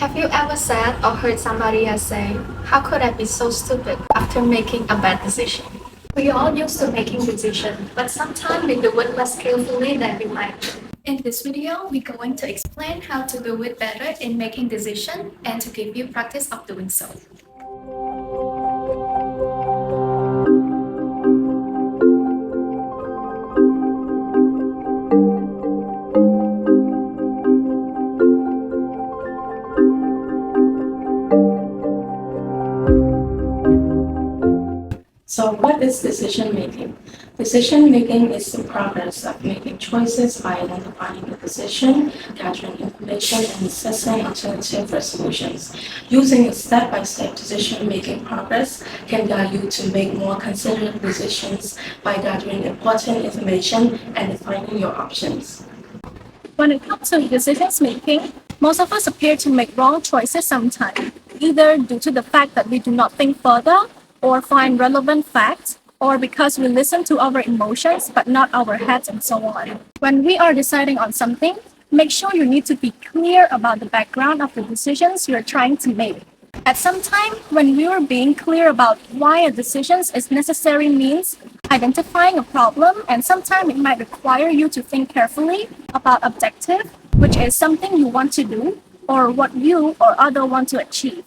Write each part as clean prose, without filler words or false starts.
Have you ever said or heard somebody else say, "How could I be so stupid," after making a bad decision? We all used to making decisions, but sometimes we do it less skillfully than we might. In this video, we're going to explain how to do it better in making decisions and to give you practice of doing so. So what is decision making? Decision making is the progress of making choices by identifying the decision, gathering information, and assessing alternative resolutions. Using a step-by-step decision making process can guide you to make more considered decisions by gathering important information and defining your options. When it comes to decisions making, most of us appear to make wrong choices sometimes, either due to the fact that we do not think further or find relevant facts, or because we listen to our emotions but not our heads and so on. When we are deciding on something, make sure you need to be clear about the background of the decisions you're trying to make. At some time, when we are being clear about why a decision is necessary means identifying a problem, and sometimes it might require you to think carefully about objective, which is something you want to do, or what you or other want to achieve.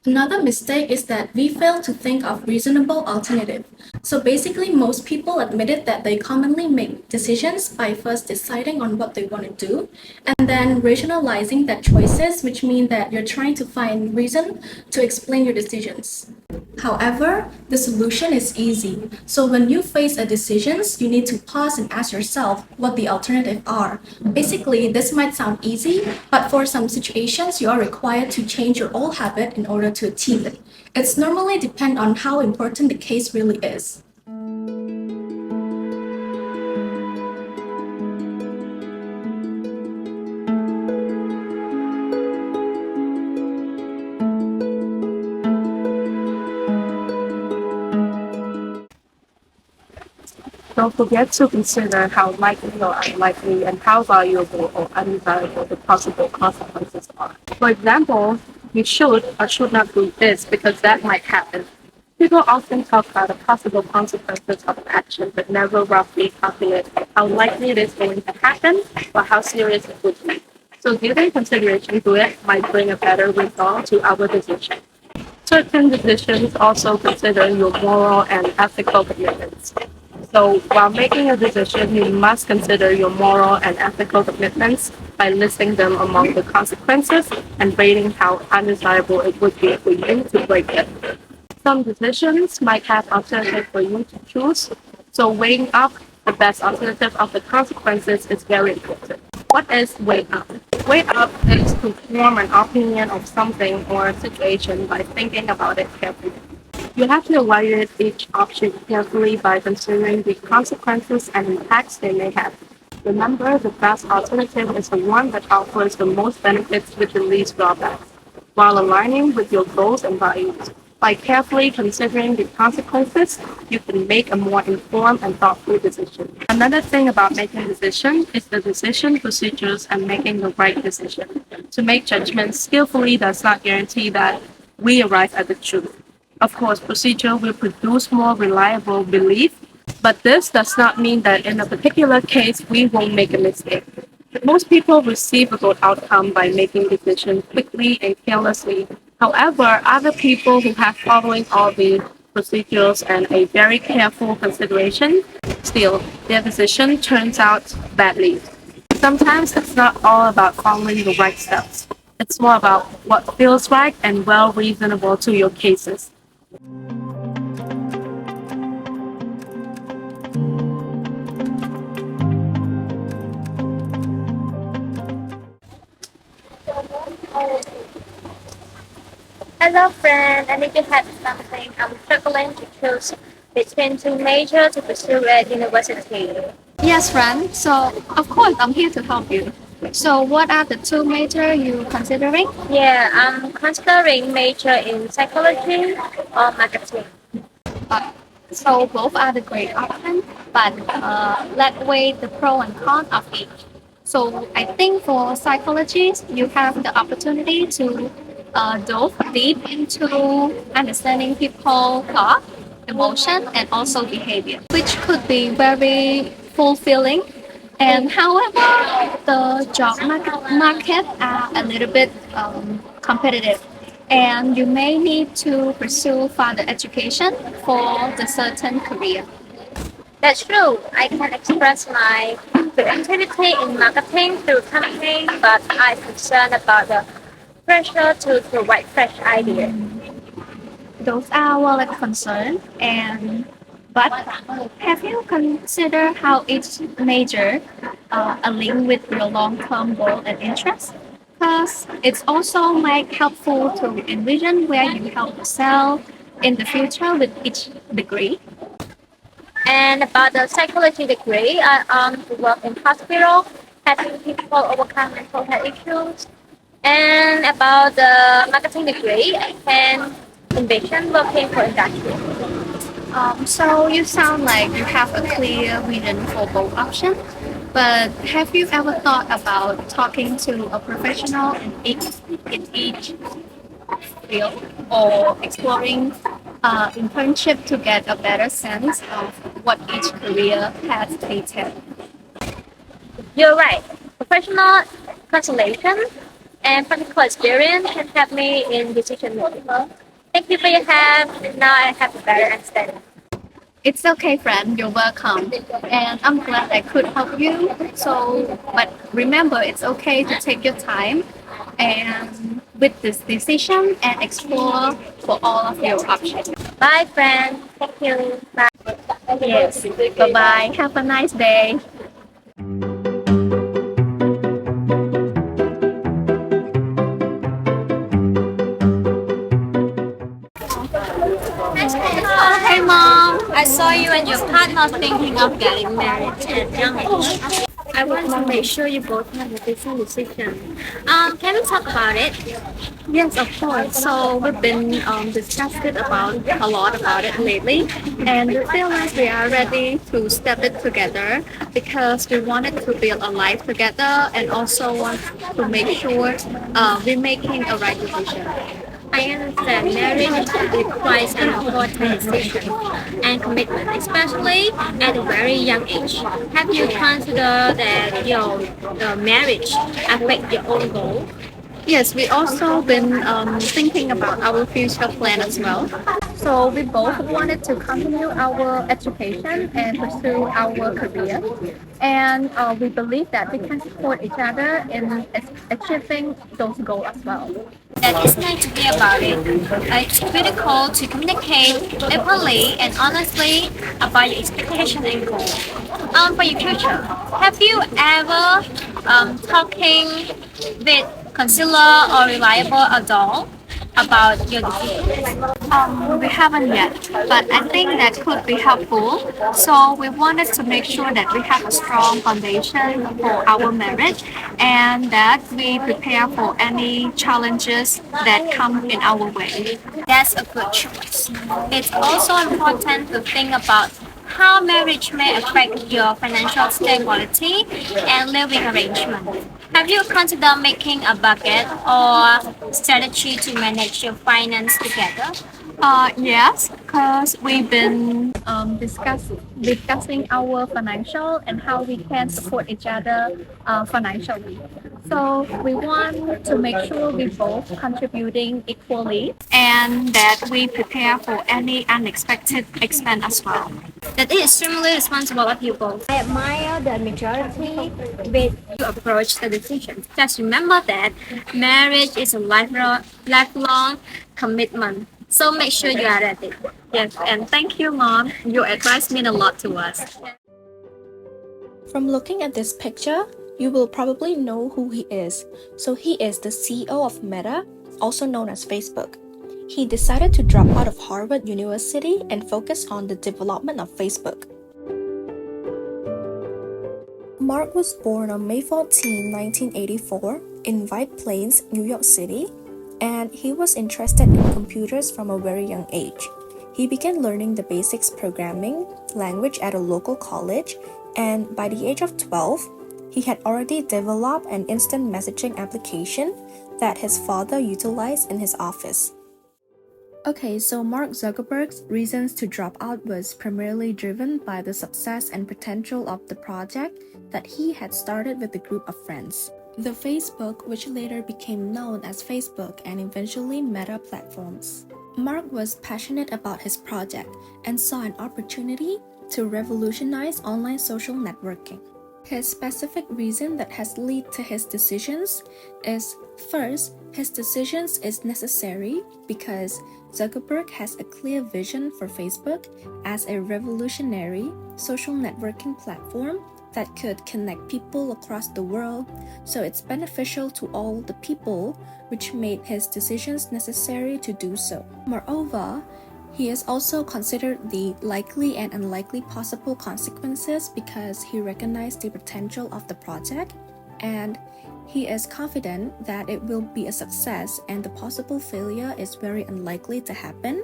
Another mistake is that we fail to think of reasonable alternative. So basically, most people admitted that they commonly make decisions by first deciding on what they want to do and then rationalizing that choices, which mean that you're trying to find reason to explain your decisions. However, the solution is easy. So when you face a decision, you need to pause and ask yourself what the alternatives are. Basically, this might sound easy, but for some situations, you are required to change your old habit in order to achieve it. It's normally depend on how important the case really is. Don't forget to consider how likely or unlikely and how valuable or undesirable the possible consequences are. For example, you should or should not do this because that might happen. People often talk about the possible consequences of an action but never roughly calculate how likely it is going to happen or how serious it would be. So giving consideration to it might bring a better result to our decision. Certain decisions also consider your moral and ethical commitments. So while making a decision, you must consider your moral and ethical commitments by listing them among the consequences and rating how undesirable it would be for you to break them. Some decisions might have alternatives for you to choose, so weighing up the best alternative of the consequences is very important. What is weigh up? Weigh up is to form an opinion of something or a situation by thinking about it carefully. You have to evaluate each option carefully by considering the consequences and impacts they may have. Remember, the best alternative is the one that offers the most benefits with the least drawbacks, while aligning with your goals and values. By carefully considering the consequences, you can make a more informed and thoughtful decision. Another thing about making decisions is the decision procedures and making the right decision. To make judgments skillfully does not guarantee that we arrive at the truth. Of course, procedure will produce more reliable belief, but this does not mean that in a particular case we won't make a mistake. Most people receive a good outcome by making decisions quickly and carelessly. However, other people who have following all the procedures and a very careful consideration, still, their decision turns out badly. Sometimes it's not all about following the right steps. It's more about what feels right and well reasonable to your cases. Hello friend, I need your help with something. I'm struggling to choose between two majors to pursue at university. Yes, friend. So, of course, I'm here to help you. So, what are the two major you considering? Yeah, I'm considering major in psychology or marketing. So both are the great options, but let's weigh the pro and con of each. So I think for psychologists, you have the opportunity to delve deep into understanding people thought, emotion, and also behavior, which could be very fulfilling. And however, the job market are a little bit competitive, and you may need to pursue further education for the certain career. That's true. I can express my creativity in marketing through campaigns, but I'm concerned about the pressure to provide fresh ideas. Those are valid concerns, and but have you considered how each major align with your long-term goal and interest? Because it's also like helpful to envision where you help yourself in the future with each degree. And about the psychology degree, I work in hospital, helping people overcome mental health issues. And about the marketing degree, I can envision working for industry. So you sound like you have a clear vision for both options. But have you ever thought about talking to a professional in each field or exploring internship to get a better sense of what each career path entails? You're right. Professional consultation and practical experience can help me in decision making. Thank you for your help. Now I have a better understanding. It's okay, friend. You're welcome. And I'm glad I could help you. So, but remember, it's okay to take your time and with this decision and explore for all of your options. Bye, friend. Thank you. Bye. Yes. Bye bye. Have a nice day. Oh, hey mom. I saw you and your partner thinking of getting married at young age. I want to make sure you both have a decent decision. Can we talk about it? Yes, of course. So we've been discussing about a lot about it lately, and we feel like we are ready to step it together because we wanted to build a life together and also want to make sure we're making a right decision. I understand marriage requires an important decision and commitment, especially at a very young age. Have you considered that your marriage affect your own goal? Yes, we also been thinking about our future plan as well. So we both wanted to continue our education and pursue our career, and we believe that we can support each other in achieving those goals as well. That is nice to hear about it. It's critical to communicate openly and honestly about your expectation and goals. For your future, have you ever talking with consular or reliable adult about your decision? We haven't yet, but I think that could be helpful. So we wanted to make sure that we have a strong foundation for our marriage and that we prepare for any challenges that come in our way. That's a good choice. It's also important to think about how marriage may affect your financial stability and living arrangement. Have you considered making a budget or strategy to manage your finance together? Yes, because we've been discussing our financial and how we can support each other financially. So we want to make sure we both contributing equally and that we prepare for any unexpected expense as well. That is extremely responsible of you both. I admire the maturity with you approach the decision. Just remember that marriage is a lifelong commitment. So make sure you are ready. Yes, and thank you, Mom. Your advice mean a lot to us. From looking at this picture, you will probably know who he is. So he is the CEO of Meta, also known as Facebook. He decided to drop out of Harvard University and focus on the development of Facebook. Mark was born on May 14, 1984, in White Plains, New York City, and he was interested in computers from a very young age. He began learning the basics programming language at a local college, and by the age of 12, he he had already developed an instant messaging application that his father utilized in his office. Okay, so Mark Zuckerberg's reasons to drop out was primarily driven by the success and potential of the project that he had started with a group of friends. The Facebook, which later became known as Facebook and eventually Meta platforms. Mark was passionate about his project and saw an opportunity to revolutionize online social networking. His specific reason that has led to his decisions is, first, his decisions is necessary because Zuckerberg has a clear vision for Facebook as a revolutionary social networking platform that could connect people across the world, so it's beneficial to all the people, which made his decisions necessary to do so. Moreover, he has also considered the likely and unlikely possible consequences because he recognized the potential of the project, and he is confident that it will be a success and the possible failure is very unlikely to happen.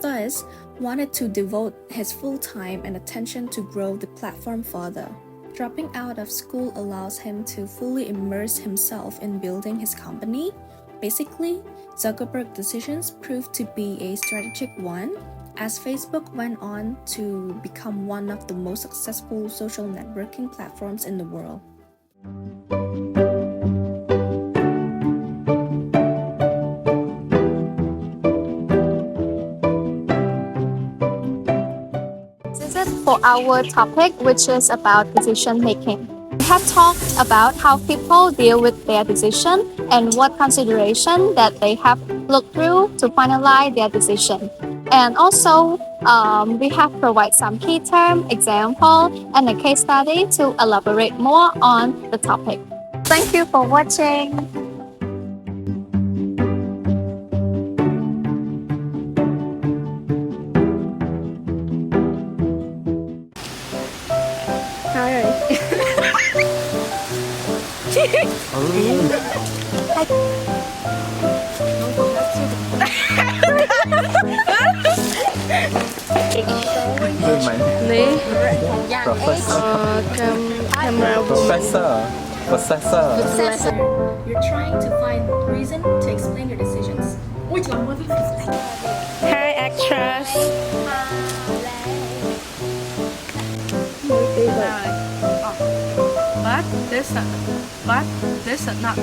Thus, wanted to devote his full time and attention to grow the platform further. Dropping out of school allows him to fully immerse himself in building his company. Basically, Zuckerberg's decisions proved to be a strategic one, as Facebook went on to become one of the most successful social networking platforms in the world. This is for our topic, which is about decision making. We have talked about how people deal with their decision and what consideration that they have looked through to finalize their decision. And also, we have provided some key term, example, and a case study to elaborate more on the topic. Thank you for watching. Professor. You're trying to find reason to explain your decisions. Hi, actress. But this is not.